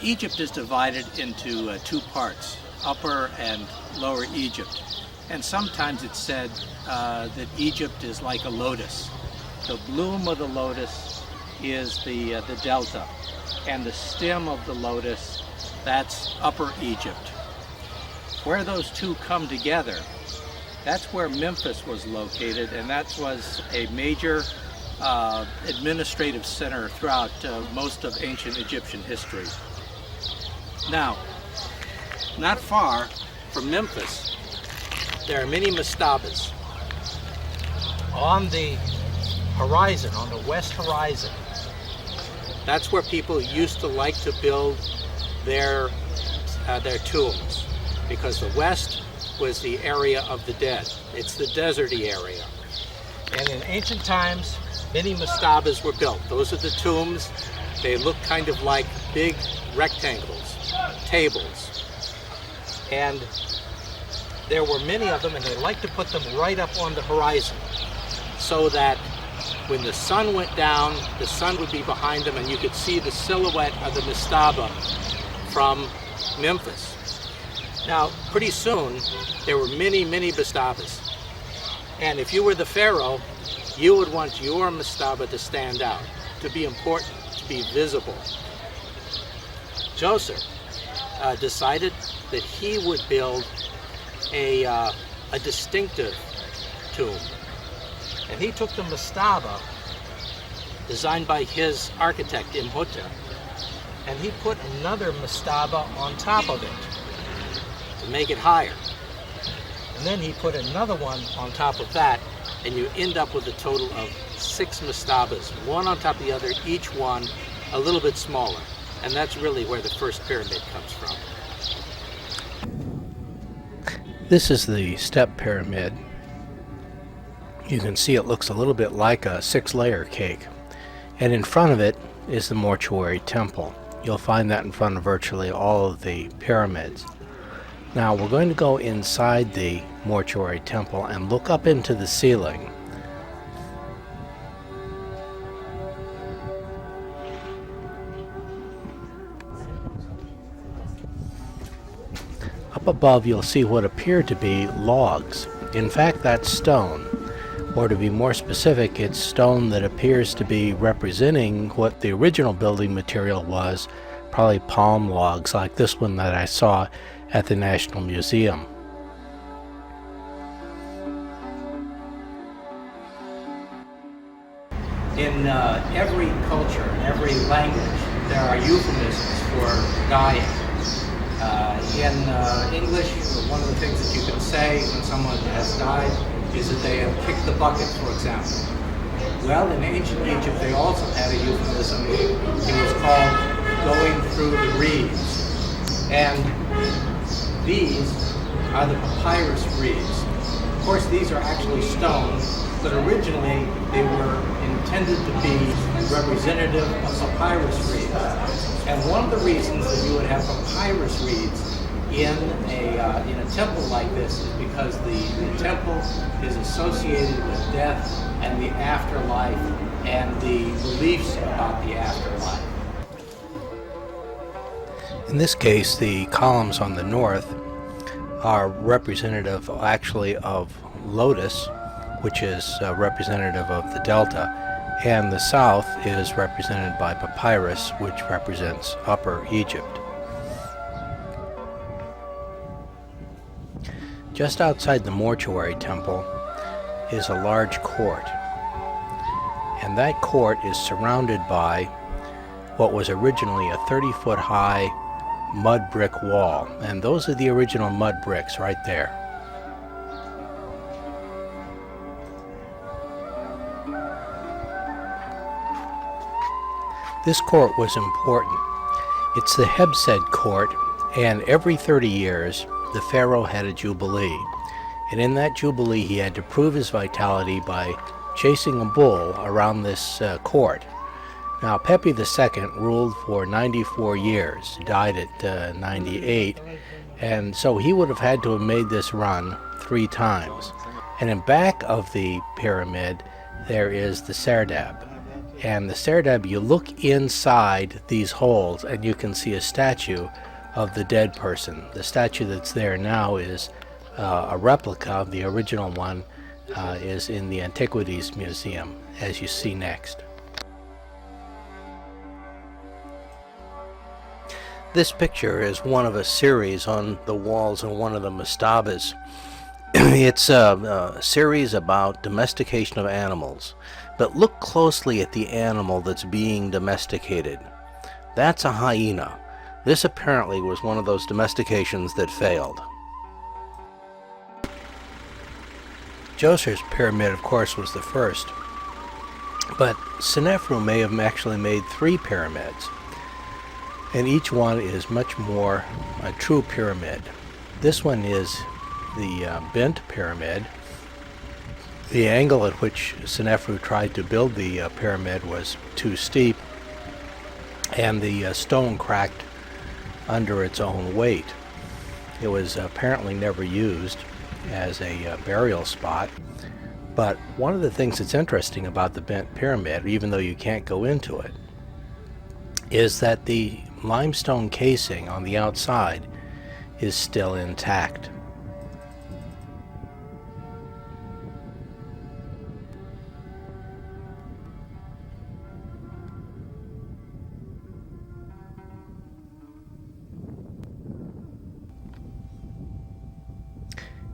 Egypt is divided into two parts, Upper and Lower Egypt. And sometimes it's said that Egypt is like a lotus. The bloom of the lotus is the delta, and the stem of the lotus, that's Upper Egypt. Where those two come together, that's where Memphis was located, and that was a major administrative center throughout most of ancient Egyptian history. Now, not far from Memphis, there are many mastabas. On the horizon, on the west horizon, that's where people used to like to build their tombs, because the west was the area of the dead. It's the deserty area. And in ancient times, many mastabas were built. Those are the tombs. They look kind of like big rectangles, tables. And there were many of them, and they liked to put them right up on the horizon, so that when the sun went down, the sun would be behind them, and you could see the silhouette of the mastaba from Memphis. Now, pretty soon, there were many, many mastabas. And if you were the pharaoh, you would want your mastaba to stand out, to be important, to be visible. Joseph decided that he would build a distinctive tomb. And he took the mastaba designed by his architect, Imhotep, and he put another mastaba on top of it to make it higher. And then he put another one on top of that, and you end up with a total of 6 mastabas, one on top of the other, each one a little bit smaller. And that's really where the first pyramid comes from. This is the step pyramid. You can see it looks a little bit like a 6-layer cake. And in front of it is the mortuary temple. You'll find that in front of virtually all of the pyramids. Now we're going to go inside the mortuary temple and look up into the ceiling. Up above you'll see what appear to be logs. In fact, that's stone. Or to be more specific, it's stone that appears to be representing what the original building material was, probably palm logs like this one that I saw at the National Museum. In every culture, in every language, there are euphemisms for dying. In English, one of the things that you can say when someone has died is that they have kicked the bucket, for example. Well, in ancient Egypt, they also had a euphemism. It was called going through the reeds. And these are the papyrus reeds. Of course, these are actually stone, but originally they were intended to be representative of papyrus reeds. And one of the reasons that you would have papyrus reeds in a temple like this is because the temple is associated with death and the afterlife and the beliefs about the afterlife. In this case, the columns on the north are representative actually of lotus, which is representative of the delta, and the south is represented by papyrus, which represents Upper Egypt. Just outside the mortuary temple is a large court, and that court is surrounded by what was originally a 30-foot high mud brick wall, and those are the original mud bricks right there. This court was important. It's the Hebsed court, and every 30 years the pharaoh had a jubilee, and in that jubilee he had to prove his vitality by chasing a bull around this court. Now Pepi II ruled for 94 years, died at 98, and so he would have had to have made this run 3 times. And in back of the pyramid there is the Serdab, And the Serdab, you look inside these holes and you can see a statue of the dead person. The statue that's there now is a replica. The original one is in the Antiquities Museum, as you see next. This picture is one of a series on the walls of one of the mastabas. It's a series about domestication of animals. But look closely at the animal that's being domesticated. That's a hyena. This apparently was one of those domestications that failed. Djoser's pyramid, of course, was the first. But Senefru may have actually made 3 pyramids. And each one is much more a true pyramid. This one is the bent pyramid. The angle at which Senefru tried to build the pyramid was too steep, and the stone cracked under its own weight. It was apparently never used as a burial spot. But one of the things that's interesting about the bent pyramid, even though you can't go into it, is that the limestone casing on the outside is still intact.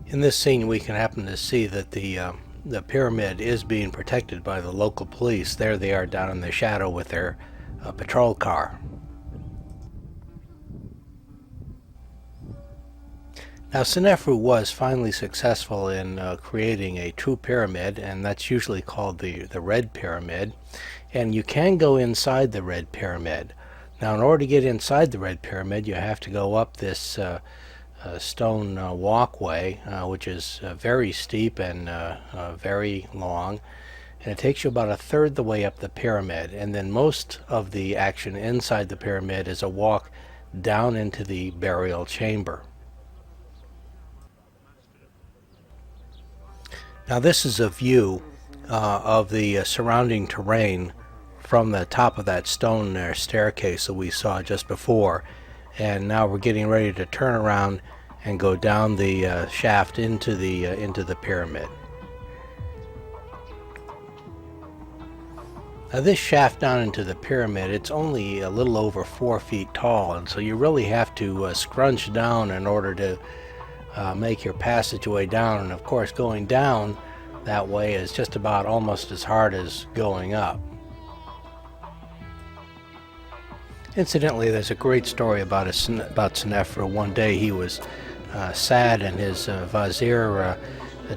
In this scene, we can happen to see that the pyramid is being protected by the local police. There they are down in the shadow with their patrol car. Now, Senefru was finally successful in creating a true pyramid, and that's usually called the Red Pyramid. And you can go inside the Red Pyramid. Now, in order to get inside the Red Pyramid, you have to go up this stone walkway, which is very steep and very long, and it takes you about a third the way up the pyramid. And then most of the action inside the pyramid is a walk down into the burial chamber. Now, this is a view of the surrounding terrain from the top of that stone staircase that we saw just before. And now we're getting ready to turn around and go down the shaft into the pyramid. Now, this shaft down into the pyramid, it's only a little over 4 feet tall, and so you really have to scrunch down in order to make your passageway down. And of course, going down that way is just about almost as hard as going up. Incidentally, there's a great story about Senefru. One day he was sad, and his vizier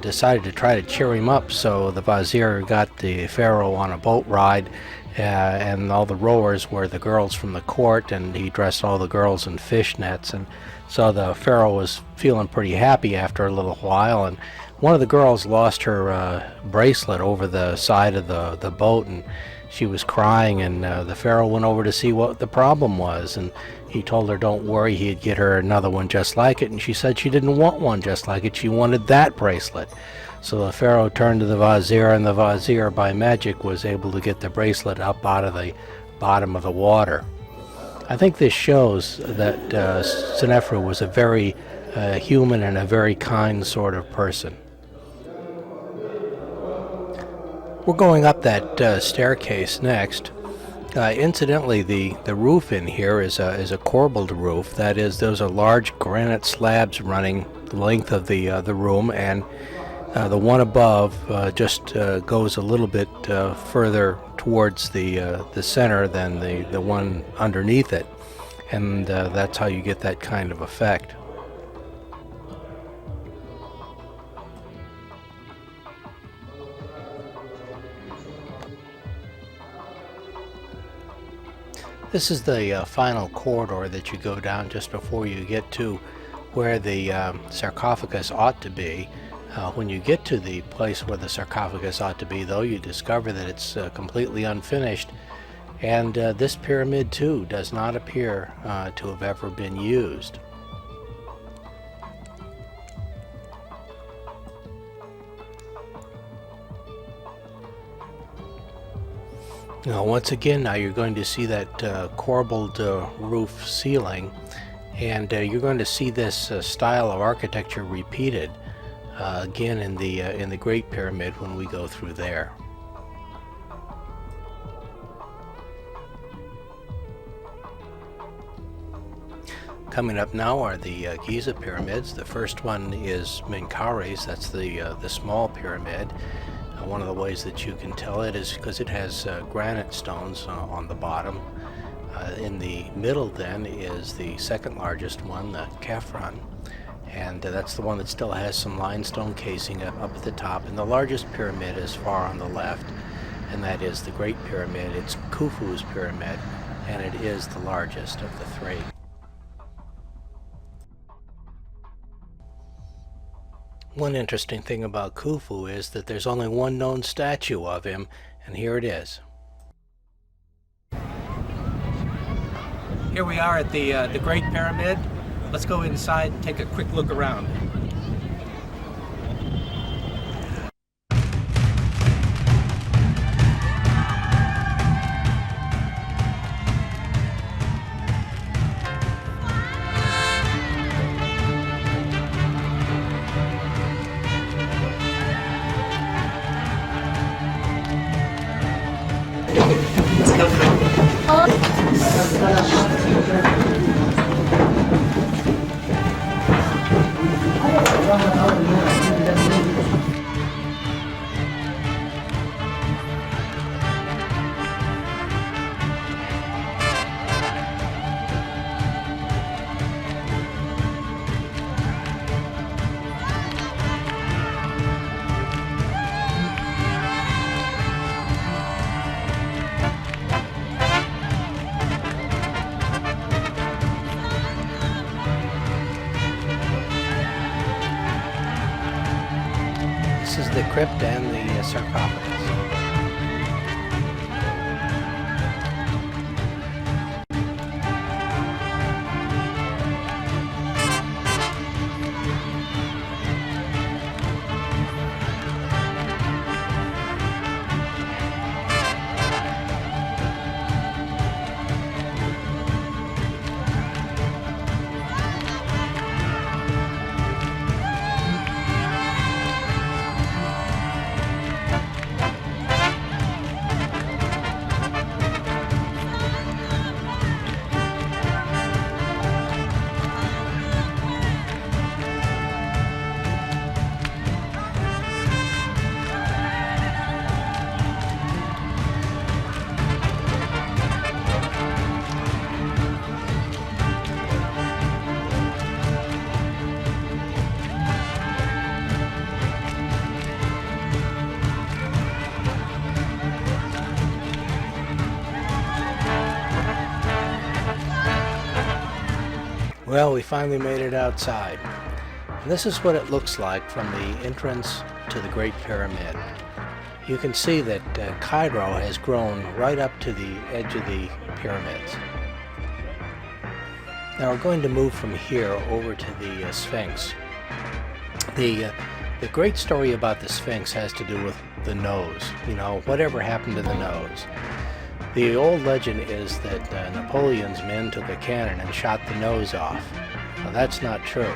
decided to try to cheer him up. So the vizier got the pharaoh on a boat ride, and all the rowers were the girls from the court, and he dressed all the girls in fishnets. And so the pharaoh was feeling pretty happy after a little while, and one of the girls lost her bracelet over the side of the boat, and she was crying, and the pharaoh went over to see what the problem was, and he told her don't worry, he'd get her another one just like it. And she said she didn't want one just like it, she wanted that bracelet. So the pharaoh turned to the vizier, and the vizier by magic was able to get the bracelet up out of the bottom of the water. I think this shows that Senefru was a very human and a very kind sort of person. We're going up that staircase next. Incidentally, the roof in here is a corbelled roof. That is, those are large granite slabs running the length of the room, and the one above just goes a little bit further towards the center than the one underneath it, and that's how you get that kind of effect. This is the final corridor that you go down just before you get to where the sarcophagus ought to be. When you get to the place where the sarcophagus ought to be, though, you discover that it's completely unfinished, and this pyramid too does not appear to have ever been used. Now, once again, now you're going to see that corbelled roof ceiling, and you're going to see this style of architecture repeated again in the Great Pyramid when we go through there. Coming up now are the Giza pyramids. The first one is Menkaures, that's the small pyramid. One of the ways that you can tell it is because it has granite stones on the bottom. In the middle then is the second largest one, the Khafre, and that's the one that still has some limestone casing up at the top. And the largest pyramid is far on the left, and that is the Great Pyramid. It's Khufu's pyramid, and it is the largest of the three. One interesting thing about Khufu is that there's only one known statue of him, and here it is. Here we are at the Great Pyramid. Let's go inside and take a quick look around. This is the crypt and the sarcophagus. Well, we finally made it outside. And this is what it looks like from the entrance to the Great Pyramid. You can see that Cairo has grown right up to the edge of the pyramids. Now we're going to move from here over to the Sphinx. The great story about the Sphinx has to do with the nose. You know, whatever happened to the nose? The old legend is that Napoleon's men took a cannon and shot the nose off. Now, that's not true.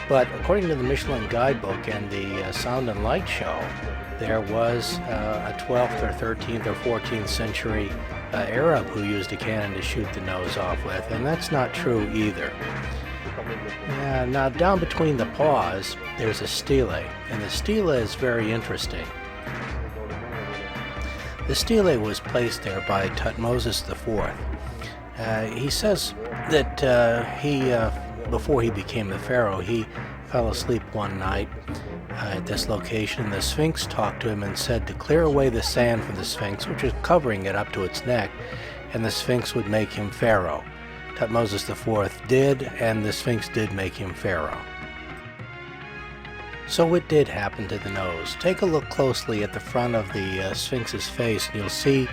But according to the Michelin guidebook and the Sound and Light show, there was a 12th or 13th or 14th century Arab who used a cannon to shoot the nose off with, and that's not true either. Now down between the paws, there's a stele, and the stele is very interesting. The stele was placed there by Thutmose IV. He says that before he became the pharaoh, he fell asleep one night at this location, and the Sphinx talked to him and said to clear away the sand from the Sphinx, which was covering it up to its neck, and the Sphinx would make him pharaoh. Thutmose IV did, and the Sphinx did make him pharaoh. So it did happen to the nose. Take a look closely at the front of the Sphinx's face, and you'll see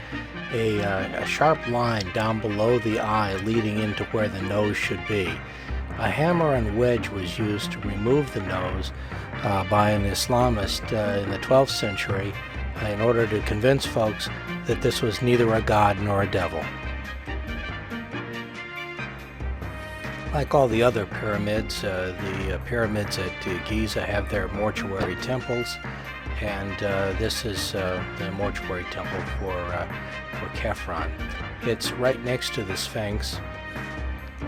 a sharp line down below the eye leading into where the nose should be. A hammer and wedge was used to remove the nose by an Islamist in the 12th century in order to convince folks that this was neither a god nor a devil. Like all the other pyramids, the pyramids at Giza have their mortuary temples, and this is the mortuary temple for Khafre. It's right next to the Sphinx,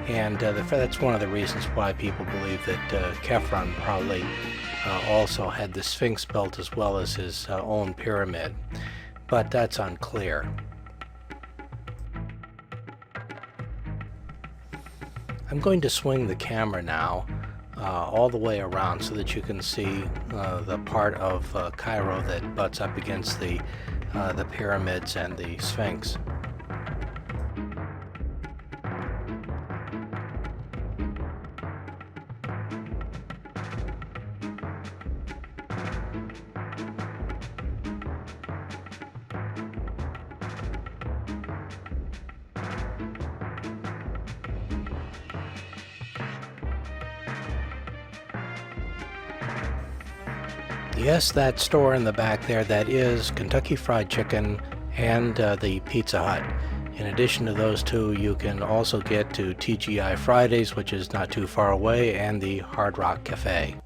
and that's one of the reasons why people believe that Khafre probably also had the Sphinx built as well as his own pyramid, but that's unclear. I'm going to swing the camera now all the way around so that you can see the part of Cairo that butts up against the pyramids and the Sphinx. Yes, that store in the back there, that is Kentucky Fried Chicken and the Pizza Hut. In addition to those two, you can also get to TGI Fridays, which is not too far away, and the Hard Rock Cafe.